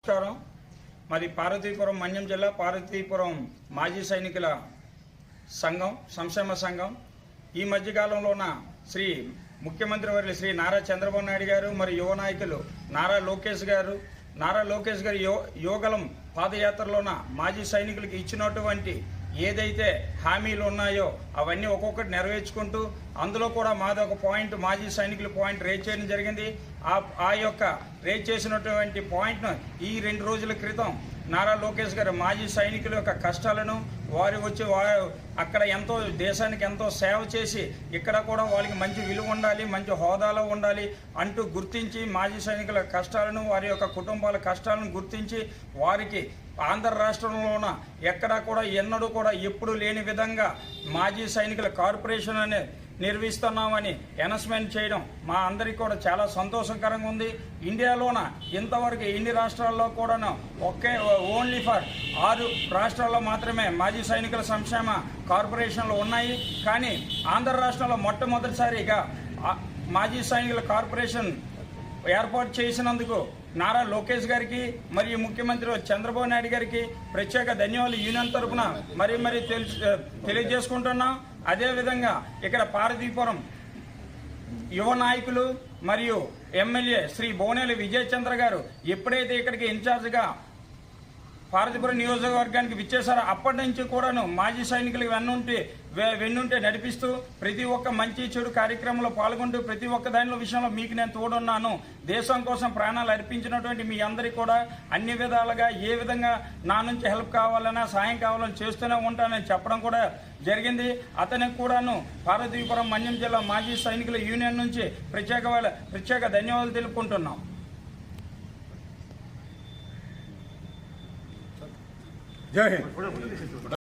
నమస్కారం. మాది పార్వతీపురం మన్యం జిల్లా పార్వతీపురం మాజీ సైనికుల సంఘం సంక్షేమ సంఘం. ఈ మధ్యకాలంలోన శ్రీ ముఖ్యమంత్రి వర్యులు శ్రీ నారా చంద్రబాబు నాయుడు గారు మరియు యువ నాయకులు నారా లోకేష్ గారు యోగలం పాదయాత్రలోన మాజీ సైనికులకు ఇచ్చినటువంటి ఏదైతే హామీలు ఉన్నాయో అవన్నీ ఒక్కొక్కటి నెరవేర్చుకుంటూ అందులో కూడా మాది ఒక పాయింట్ మాజీ సైనికుల పాయింట్ రేజ్ చేయడం జరిగింది. ఆ యొక్క రేజ్ చేసినటువంటి పాయింట్ను ఈ 2 రోజుల క్రితం నారా లోకేష్ గారు మాజీ సైనికుల యొక్క కష్టాలను వారు అక్కడ ఎంతో దేశానికి ఎంతో సేవ చేసి ఇక్కడ కూడా వాళ్ళకి మంచి విలువ ఉండాలి, మంచి హోదాలో ఉండాలి అంటూ గుర్తించి మాజీ సైనికుల కష్టాలను వారి యొక్క కుటుంబాల కష్టాలను గుర్తించి వారికి ఆంధ్ర రాష్ట్రంలోన ఎక్కడా కూడా ఎన్నడూ కూడా ఎప్పుడు లేని విధంగా మాజీ సైనికుల కార్పొరేషన్ అనే నిర్వహిస్తున్నామని అనౌన్స్మెంట్ చేయడం మా అందరికీ కూడా చాలా సంతోషకరంగా ఉంది. ఇండియాలోన ఇంతవరకు ఎన్ని రాష్ట్రాల్లో కూడా ఓన్లీ ఫర్ 6 రాష్ట్రాల్లో మాత్రమే మాజీ సైనికుల సంక్షేమ కార్పొరేషన్లు ఉన్నాయి. కానీ ఆంధ్ర రాష్ట్రంలో మొట్టమొదటిసారిగా మాజీ సైనికుల కార్పొరేషన్ ఏర్పాటు చేసినందుకు నారా లోకేష్ గారికి మరియు ముఖ్యమంత్రి చంద్రబాబు నాయుడు గారికి ప్రత్యేక ధన్యవాదాలు యూనియన్ తరఫున మరీ తెలియజేసుకుంటున్నాం. అదేవిధంగా ఇక్కడ పార్వతీపురం యువ నాయకులు మరియు ఎమ్మెల్యే శ్రీ బోనేలి విజయ్ చంద్ర గారు ఎప్పుడైతే ఇక్కడికి ఇన్ఛార్జ్గా పార్వతీపురం నియోజకవర్గానికి విచ్చేశారో అప్పటి నుంచి కూడాను మాజీ సైనికులకు వెన్నుంటే నడిపిస్తూ ప్రతి ఒక్క మంచి చెడు కార్యక్రమంలో పాల్గొంటూ ప్రతి ఒక్క దానిలో విషయంలో మీకు నేను తోడున్నాను. దేశం కోసం ప్రాణాలు అర్పించినటువంటి మీ అందరికీ కూడా అన్ని విధాలుగా ఏ విధంగా నా నుంచి హెల్ప్ కావాలన్నా సాయం కావాలని చేస్తూనే ఉంటానని చెప్పడం కూడా జరిగింది. అతనికి కూడాను పార్వతీపురం మన్యం జిల్లా మాజీ సైనికుల యూనియన్ నుంచి ప్రత్యేక ధన్యవాదాలు తెలుపుకుంటున్నాం. జై హింద్.